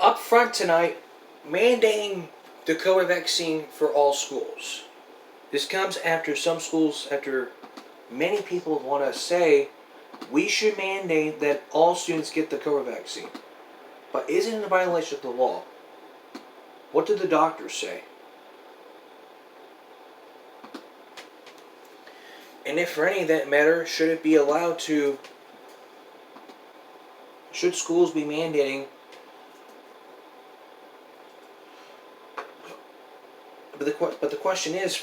Up front tonight, mandating the COVID vaccine for all schools. This comes after after many people want to say we should mandate that all students get the COVID vaccine. But isn't it a violation of the law? What did the doctors say? And if for any of that matter, should schools be mandating? But the question is,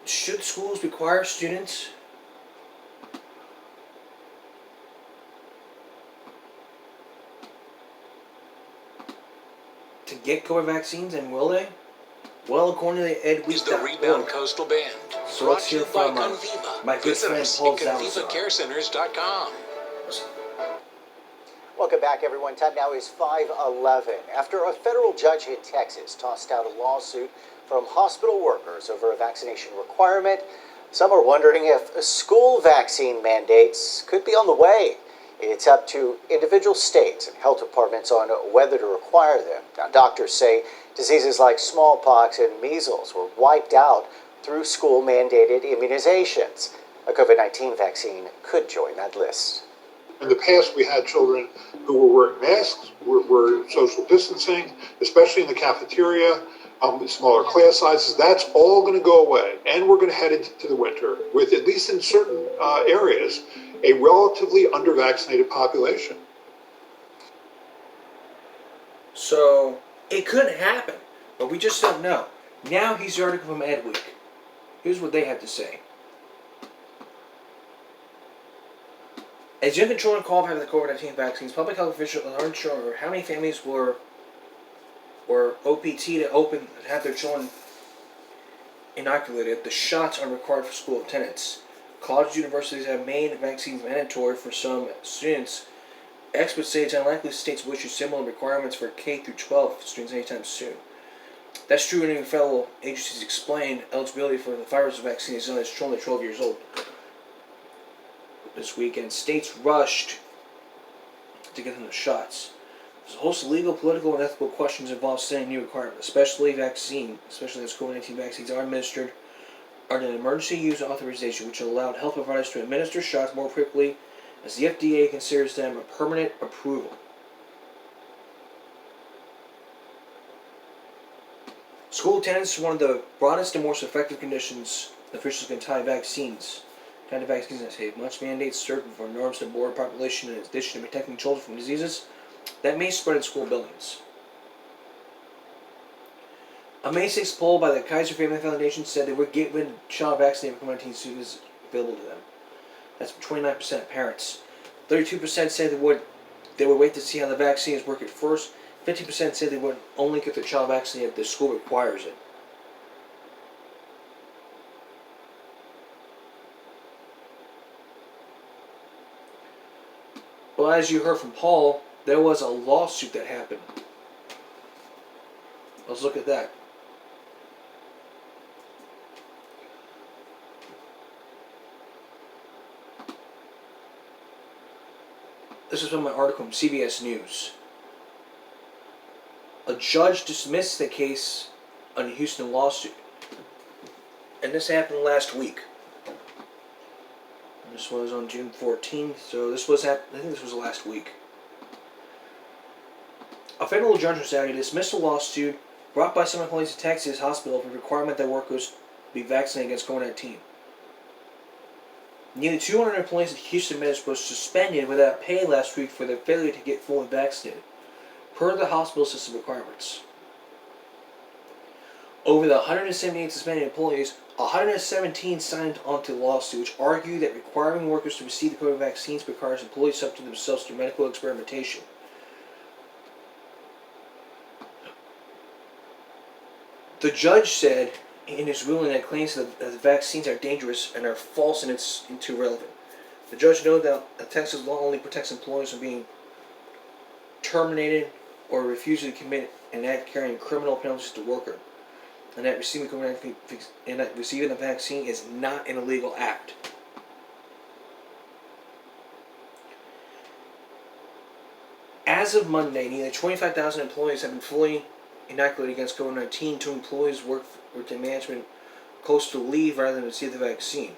should schools require students to get COVID vaccines, and will they? Well, according to the Ed Is the Rebound Coastal Band. So let's hear from my good friend Paul Zalazar. ConvivaCareCenters.com. Welcome back, everyone. Time now is 5:11. After a federal judge in Texas tossed out a lawsuit from hospital workers over a vaccination requirement, some are wondering if school vaccine mandates could be on the way. It's up to individual states and health departments on whether to require them. Now, doctors say diseases like smallpox and measles were wiped out through school-mandated immunizations. A COVID-19 vaccine could join that list. In the past, we had children who were wearing masks, were social distancing, especially in the cafeteria, smaller class sizes. That's all going to go away. And we're going to head into the winter with, at least in certain areas, a relatively under-vaccinated population. So it could happen, but we just don't know. Now here's the article from Edweek. Here's what they have to say. As young children qualify for the COVID-19 vaccines, public health officials aren't sure how many families were OPT to have their children inoculated. The shots are required for school attendance. College universities have made vaccines mandatory for some students. Experts say it's unlikely states will issue similar requirements for K through 12 students anytime soon. That's true, and even federal agencies explained eligibility for the virus vaccine is done as children 12 years old. This weekend, states rushed to get them the shots. There's a host of legal, political, and ethical questions involved setting new requirements, especially as COVID-19 vaccines are administered under an emergency use authorization, which allowed health providers to administer shots more quickly, as the FDA considers them a permanent approval. School attendance is one of the broadest and most effective conditions officials can tie vaccines. Kind of vaccines that say much mandates certain for norms to board population in addition to protecting children from diseases that may spread in school buildings. A May 6th poll by the Kaiser Family Foundation said they would get rid of child vaccinated for COVID-19 students available to them. That's 29% of parents. 32% said they would wait to see how the vaccines work at first. 50% said they would only get their child vaccinated if the school requires it. Well, as you heard from Paul, there was a lawsuit that happened. Let's look at that. This is from my article from CBS News. A judge dismissed the case on a Houston lawsuit. And this happened last week. And this was on June 14th, so I think this was last week. A federal judge on Saturday dismissed a lawsuit brought by some employees at Texas hospital for the requirement that workers be vaccinated against COVID-19. Nearly 200 employees at Houston Med were suspended without pay last week for their failure to get fully vaccinated, per the hospital system requirements. Over the 178 suspended employees, 117 signed onto the lawsuit, which argue that requiring workers to receive the COVID vaccines requires employees subject themselves to medical experimentation. The judge said in his ruling that claims that the vaccines are dangerous and are false and it's too relevant. The judge noted that the Texas law only protects employees from being terminated or refusing to commit an act carrying criminal penalties to worker, and that receiving the vaccine is not an illegal act. As As of Monday, nearly 25,000 employees have been fully inoculated against COVID-19. 2 employees work in management close to leave rather than receive the vaccine.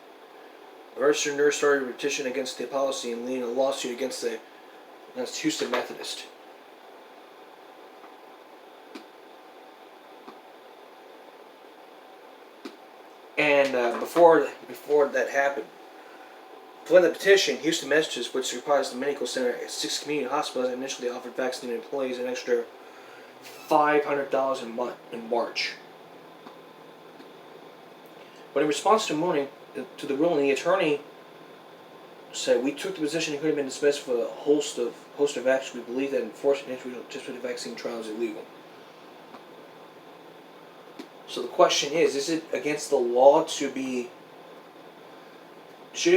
A registered nurse started a petition against the policy and leading a lawsuit against Houston Methodist. And before that happened, for the petition, Houston Methodist, which occupies the medical center at 6 community hospitals, initially offered vaccinated employees an extra $500 a month in March. But in response to the ruling, the attorney said, "We took the position it could have been dismissed for a host of actions. We believe that enforcing entry just for the vaccine trial is illegal." So the question is it against the law to be? Should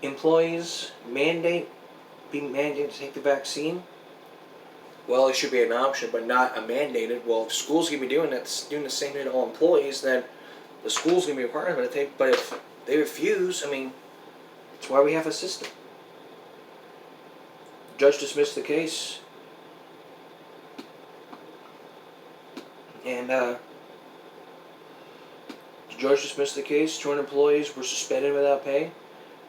employees be mandated to take the vaccine? Well, it should be an option, but not a mandated. Well, if schools can be doing the same thing to all employees, then the school's going to be requiring them to take. But if they refuse, I mean, that's why we have a system. The judge dismissed the case, and the judge dismissed the case. 200 employees were suspended without pay,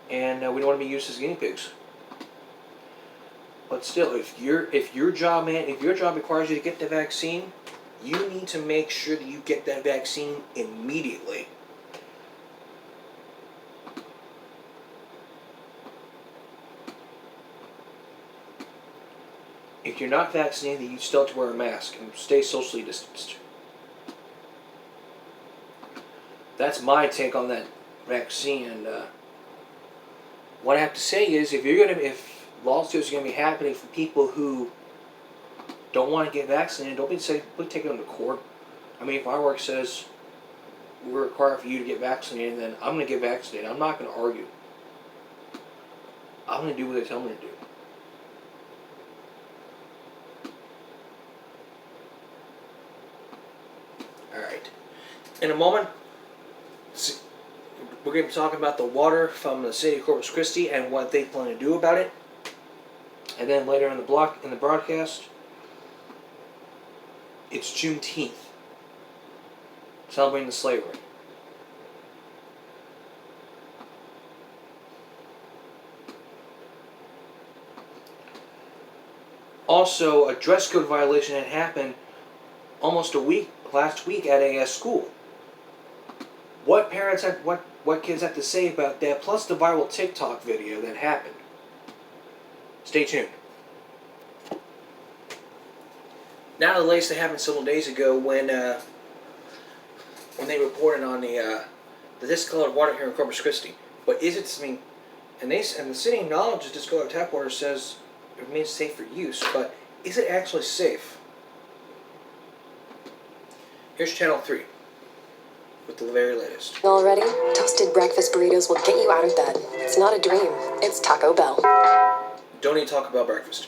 and we don't want to be used as guinea pigs. But still, if your job requires you to get the vaccine, you need to make sure that you get that vaccine immediately. If you're not vaccinated, you still have to wear a mask and stay socially distanced. That's my take on that vaccine. And what I have to say is, if lawsuits are going to be happening for people who don't want to get vaccinated, don't be taking them to court. I mean, if our work says we're required for you to get vaccinated, then I'm going to get vaccinated. I'm not going to argue. I'm going to do what they tell me to do. Alright. In a moment, we're going to be talking about the water from the city of Corpus Christi and what they plan to do about it. And then later in the broadcast, it's Juneteenth, celebrating the slavery. Also, a dress code violation had happened last week at a school. What kids have to say about that, plus the viral TikTok video that happened. Stay tuned. Now the latest that happened several days ago when they reported on the discolored water here in Corpus Christi. But is it? I mean, and the city acknowledges discolored tap water, says it remains safe for use. But is it actually safe? Here's Channel 3 with the very latest. Already? Toasted breakfast burritos will get you out of bed. It's not a dream. It's Taco Bell. Don't eat Taco Bell breakfast.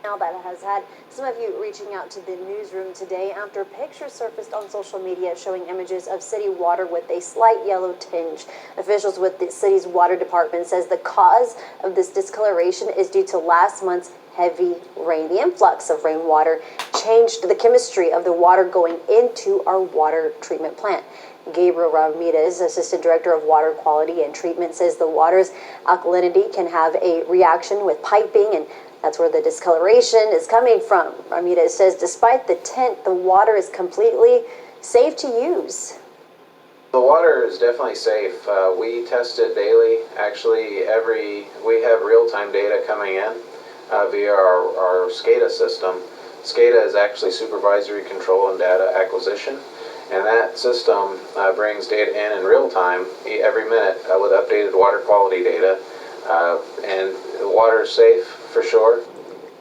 Now that has had some of you reaching out to the newsroom today after pictures surfaced on social media showing images of city water with a slight yellow tinge. Officials with the city's water department says the cause of this discoloration is due to last month's heavy rain. The influx of rainwater changed the chemistry of the water going into our water treatment plant. Gabriel Ramirez, Assistant Director of Water Quality and Treatment, says the water's alkalinity can have a reaction with piping, and that's where the discoloration is coming from. Ramirez says despite the tint, the water is completely safe to use. The water is definitely safe. We test it daily. Actually, we have real-time data coming in via our SCADA system. SCADA is actually supervisory control and data acquisition. And that system brings data in real time every minute with updated water quality data. And the water is safe for sure.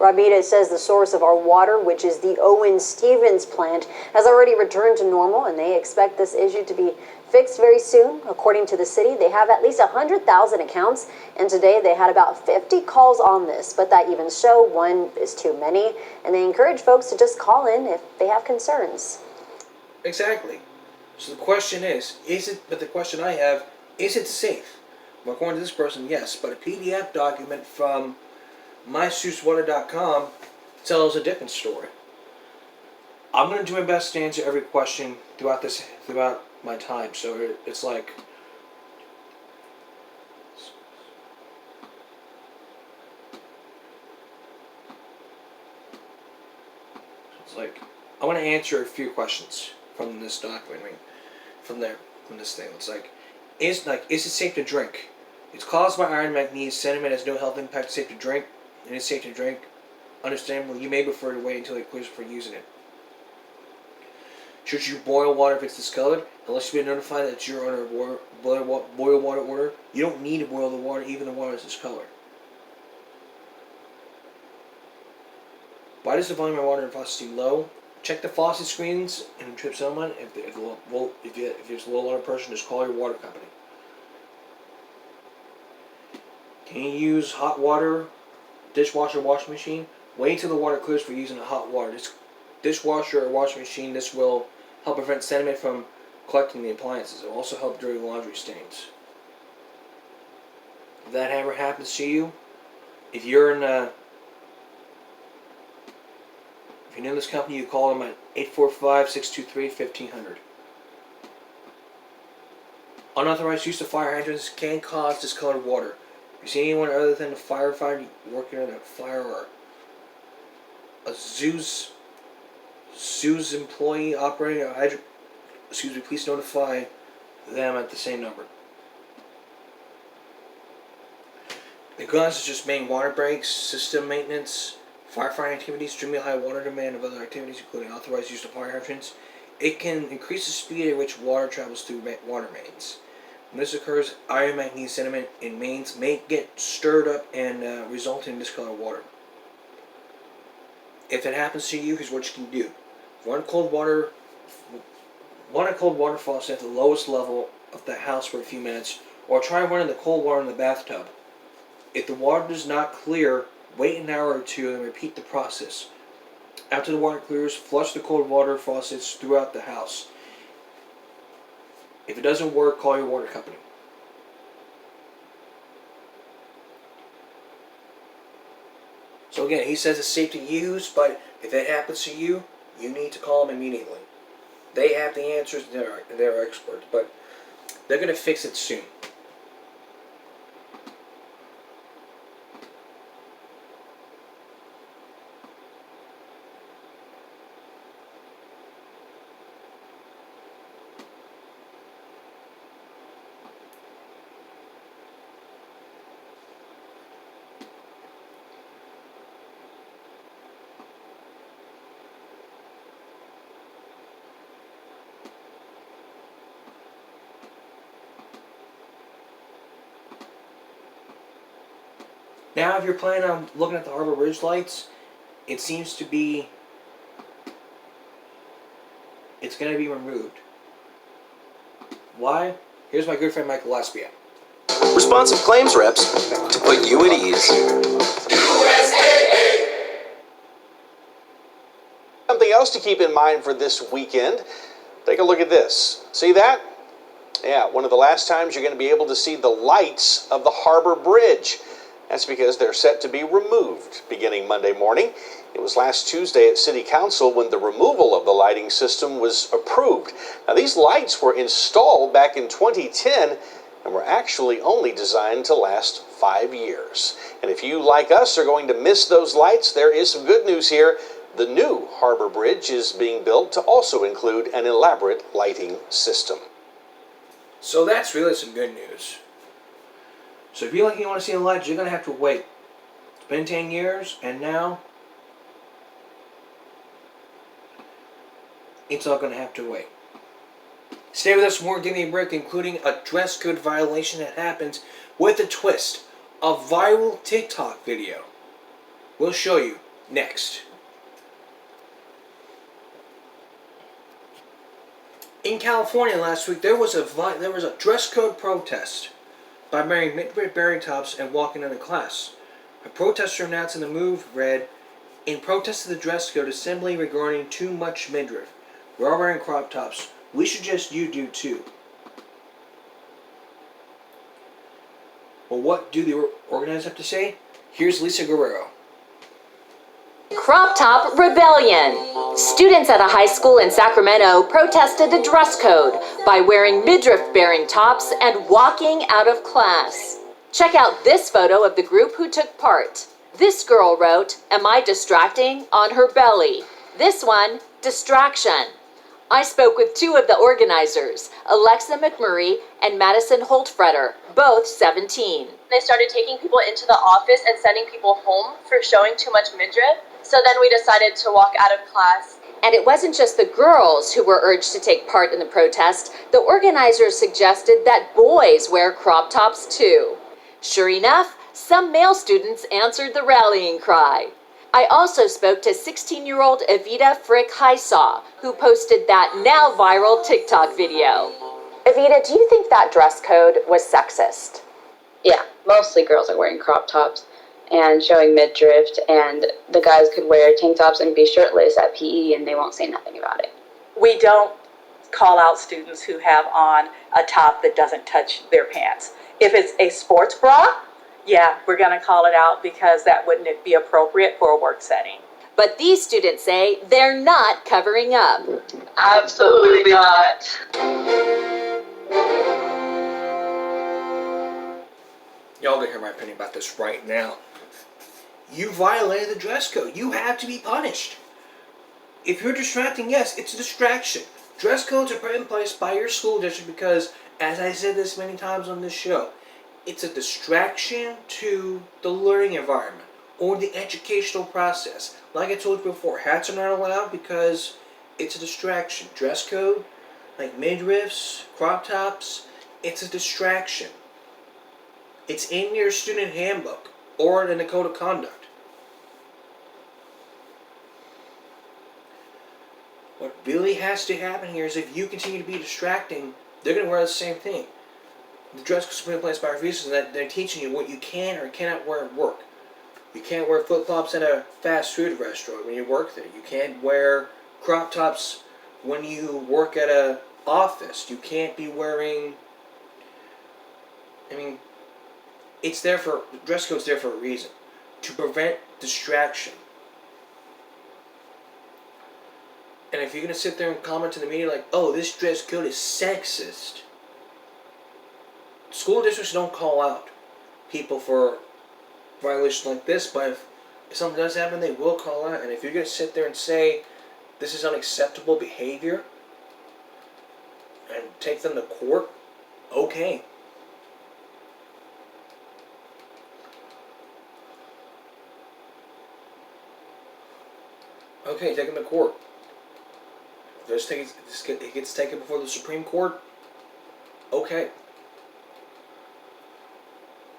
Ramirez says the source of our water, which is the Owen Stevens plant, has already returned to normal, and they expect this issue to be fixed very soon. According to the city, they have at least 100,000 accounts, and today they had about 50 calls on this, but that even show one is too many, and they encourage folks to just call in if they have concerns. Exactly. So the question is it, but the question I have, is it safe? Well, according to this person, yes, but a PDF document from myseusswater.com tells a different story. I'm going to do my best to answer every question throughout my time. So it's like I want to answer a few questions from this document. From this thing. It's like is it safe to drink? It's caused by iron manganese. Sediment has no health impact. It's safe to drink. And it's safe to drink. Understandable. You may prefer to wait until it clears before using it. Should you boil water if it's discolored? Unless you've been notified that you're under a boil water order, you don't need to boil the water, even the water is discolored. Why does the volume of water in the faucet seem low? Check the faucet screens and trip someone. If there's a low water pressure, just call your water company. Can you use hot water, dishwasher, washing machine? Wait until the water clears for using the hot water. This dishwasher or washing machine, this will help prevent sediment from collecting the appliances. It will also help during laundry stains. If that ever happens to you, if you're in this company, you call them at 845-623-1500. Unauthorized use of fire hydrants can cause discolored water. If you see anyone other than a firefighter working on a fire or a zoo's employee operating a hydrant, please notify them at the same number. The cause is just main water breaks, system maintenance, firefighting activities, extremely high water demand, and other activities, including authorized use of fire hydrants. It can increase the speed at which water travels through water mains. When this occurs, iron manganese sediment in mains may get stirred up and result in discolored water. If it happens to you, here's what you can do. Run a cold water faucet at the lowest level of the house for a few minutes, or try running the cold water in the bathtub. If the water does not clear, wait an hour or two and repeat the process. After the water clears, flush the cold water faucets throughout the house. If it doesn't work, call your water company. So again, he says it's safe to use, but if it happens to you, you need to call them immediately. They have the answers, they're experts, but they're going to fix it soon. Now, if you're planning on looking at the Harbor Bridge lights, it seems to be, it's going to be removed. Why? Here's my good friend Michael Espia. Responsive claims reps to put you at ease. Something else to keep in mind for this weekend. Take a look at this. See that? Yeah, one of the last times you're going to be able to see the lights of the Harbor Bridge. That's because they're set to be removed beginning Monday morning. It was last Tuesday at City Council when the removal of the lighting system was approved. Now, these lights were installed back in 2010 and were actually only designed to last 5 years. And if you, like us, are going to miss those lights, there is some good news here. The new Harbor Bridge is being built to also include an elaborate lighting system. So that's really some good news. So if you want to see the lights, you're going to have to wait. It's been 10 years, and now it's all going to have to wait. Stay with us for more Give Me a Break, including a dress code violation that happens with a twist. A viral TikTok video. We'll show you next. In California last week, there was a dress code protest by wearing mid-berry tops and walking into class. A protester announcing the move read, "In protest of the dress code assembly regarding too much midriff. We're all wearing crop tops. We suggest you do too." Well, what do the organizers have to say? Here's Lisa Guerrero. Crop Top Rebellion. Students at a high school in Sacramento protested the dress code by wearing midriff-bearing tops and walking out of class. Check out this photo of the group who took part. This girl wrote, "Am I distracting?" on her belly. This one, distraction. I spoke with two of the organizers, Alexa McMurray and Madison Holtfretter, both 17. They started taking people into the office and sending people home for showing too much midriff. So then we decided to walk out of class. And it wasn't just the girls who were urged to take part in the protest. The organizers suggested that boys wear crop tops too. Sure enough, some male students answered the rallying cry. I also spoke to 16-year-old Evita Frick Hysaw, who posted that now viral TikTok video. Evita, do you think that dress code was sexist? Yeah, mostly girls are wearing crop tops and showing midriff, and the guys could wear tank tops and be shirtless at PE and they won't say nothing about it. We don't call out students who have on a top that doesn't touch their pants. If it's a sports bra, yeah, we're going to call it out because that wouldn't be appropriate for a work setting. But these students say they're not covering up. Absolutely not. Y'all gonna hear my opinion about this right now. You violated the dress code. You have to be punished. If you're distracting, yes, it's a distraction. Dress codes are put in place by your school district because, as I said this many times on this show, it's a distraction to the learning environment or the educational process. Like I told you before, hats are not allowed because it's a distraction. Dress code, like midriffs, crop tops, it's a distraction. It's in your student handbook or in the code of conduct. What really has to happen here is if you continue to be distracting, they're going to wear the same thing. The dress code is put in place by our reasons that they're teaching you what you can or cannot wear at work. You can't wear flip-flops in a fast food restaurant when you work there. You can't wear crop tops when you work at an office. You can't be wearing... it's there for... dress code's there for a reason. To prevent distraction. And if you're going to sit there and comment to the media like, oh, this dress code is sexist... School districts don't call out people for violations like this, but if something does happen, they will call out. And if you're going to sit there and say this is unacceptable behavior and take them to court, okay. Okay, take them to court. If it gets taken before the Supreme Court, okay.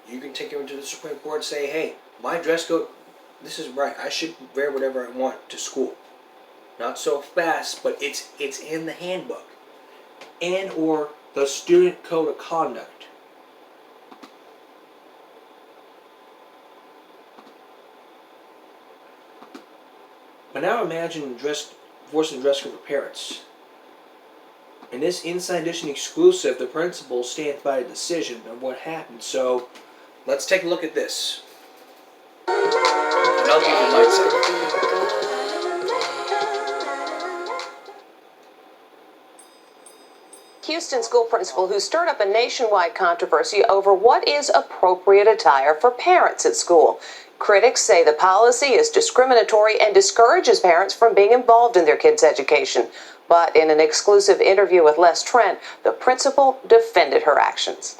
You can take him to the Supreme Court and say, hey, my dress code, this is right. I should wear whatever I want to school. Not so fast, but it's in the handbook. And or the student code of conduct. But now imagine forcing the dress code for parents. In this Inside Edition exclusive, the principal stands by a decision of what happened. So, let's take a look at this. And I'll give you my side. Houston school principal who stirred up a nationwide controversy over what is appropriate attire for parents at school. Critics say the policy is discriminatory and discourages parents from being involved in their kids' education. But in an exclusive interview with Les Trent, the principal defended her actions.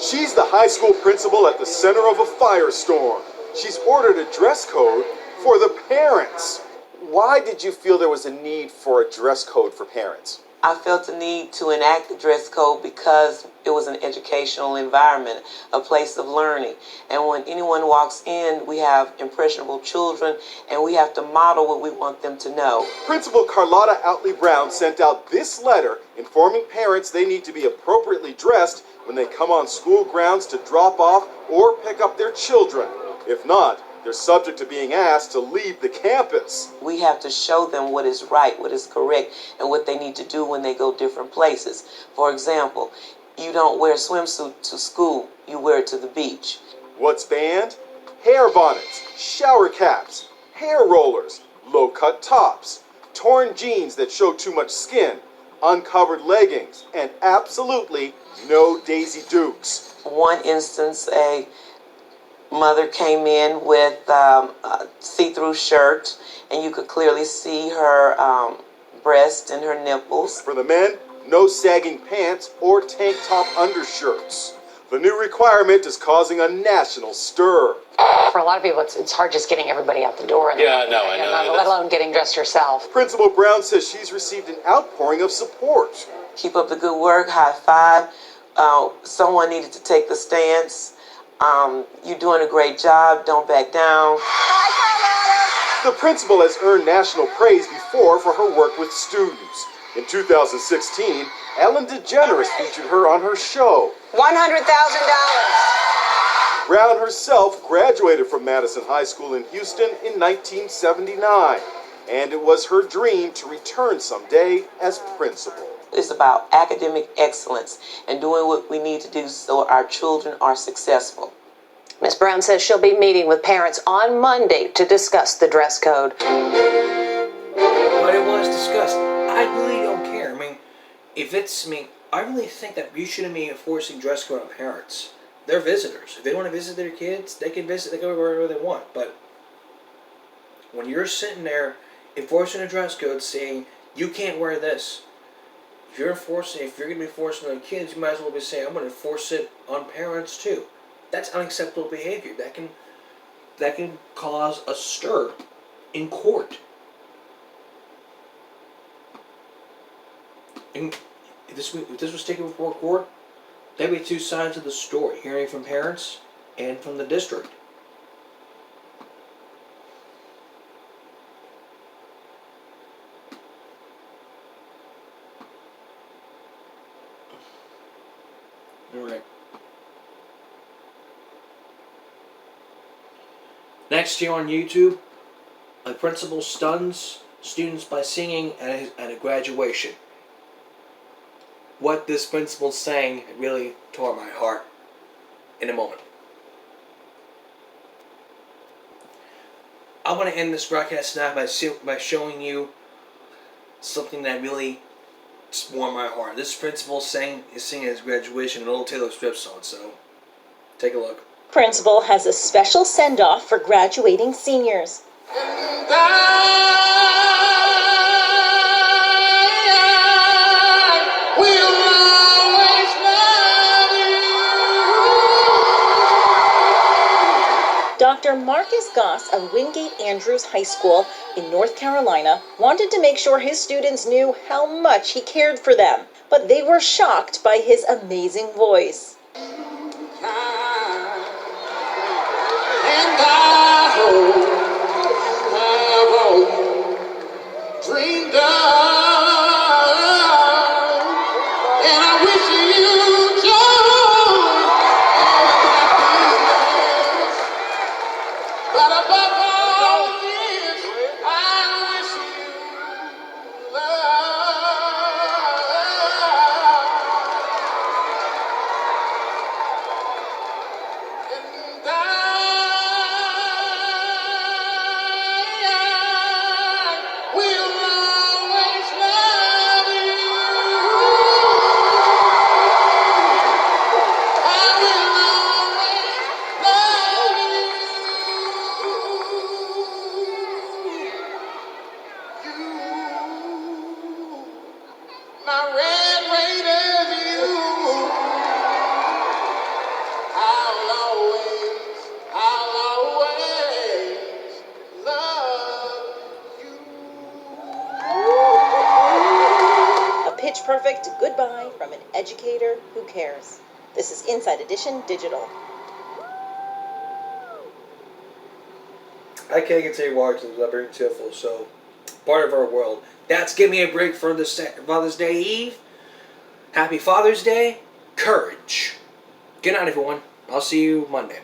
She's the high school principal at the center of a firestorm. She's ordered a dress code for the parents. Why did you feel there was a need for a dress code for parents? I felt the need to enact the dress code because it was an educational environment, a place of learning. And when anyone walks in, we have impressionable children, and we have to model what we want them to know. Principal Carlotta Outley Brown sent out this letter informing parents they need to be appropriately dressed when they come on school grounds to drop off or pick up their children. If not, they're subject to being asked to leave the campus. We have to show them what is right, what is correct, and what they need to do when they go different places. For example, you don't wear a swimsuit to school you wear it to the beach. What's banned? Hair bonnets, shower caps, hair rollers, low-cut tops, torn jeans that show too much skin, uncovered leggings, and absolutely no Daisy Dukes. One instance, a mother came in with a see-through shirt, and you could clearly see her breast and her nipples. For the men, no sagging pants or tank top undershirts. The new requirement is causing a national stir. For a lot of people, it's hard just getting everybody out the door. And Yeah, no, I know. let alone getting dressed yourself. Principal Brown says she's received an outpouring of support. Keep up the good work, high five. Someone needed to take the stance. You're doing a great job, don't back down. The principal has earned national praise before for her work with students. In 2016, Ellen DeGeneres featured her on her show. $100,000. Brown herself graduated from Madison High School in Houston in 1979, and it was her dream to return someday as principal. It's about academic excellence and doing what we need to do so our children are successful. Ms. Brown says she'll be meeting with parents on Monday to discuss the dress code. But it was discussed. I really don't care. I mean, I really think that you shouldn't be enforcing dress code on parents. They're visitors. If they want to visit their kids, they can visit. They go wherever they want. But when you're sitting there enforcing a dress code, saying you can't wear this, if you're going to be enforcing on kids, you might as well be saying I'm going to enforce it on parents too. That's unacceptable behavior. That can cause a stir in court. And if this was taken before court, there'd be two sides of the story: hearing from parents and from the district. All right. Next here on YouTube, a principal stuns students by singing at a graduation. What this principal sang really tore my heart. In a moment. I want to end this broadcast now by showing you something that really warmed my heart. This principal is singing at his graduation an old Taylor Swift song, so take a look. Principal has a special send-off for graduating seniors. Dr. Marcus Goss of Wingate Andrews High School in North Carolina wanted to make sure his students knew how much he cared for them, but they were shocked by his amazing voice. And I hope dreamed of, and I wish you joy and happiness. But above all this, I wish you love. And will always love you. I will always love you. My red raiders, you. I'll always love you. A pitch-perfect goodbye from an educator who cares. This is Inside Edition Digital. I can't continue watching this. I'm very tearful. So, part of our world. That's Give Me a Break for this Father's Day Eve. Happy Father's Day. Courage. Good night, everyone. I'll see you Monday.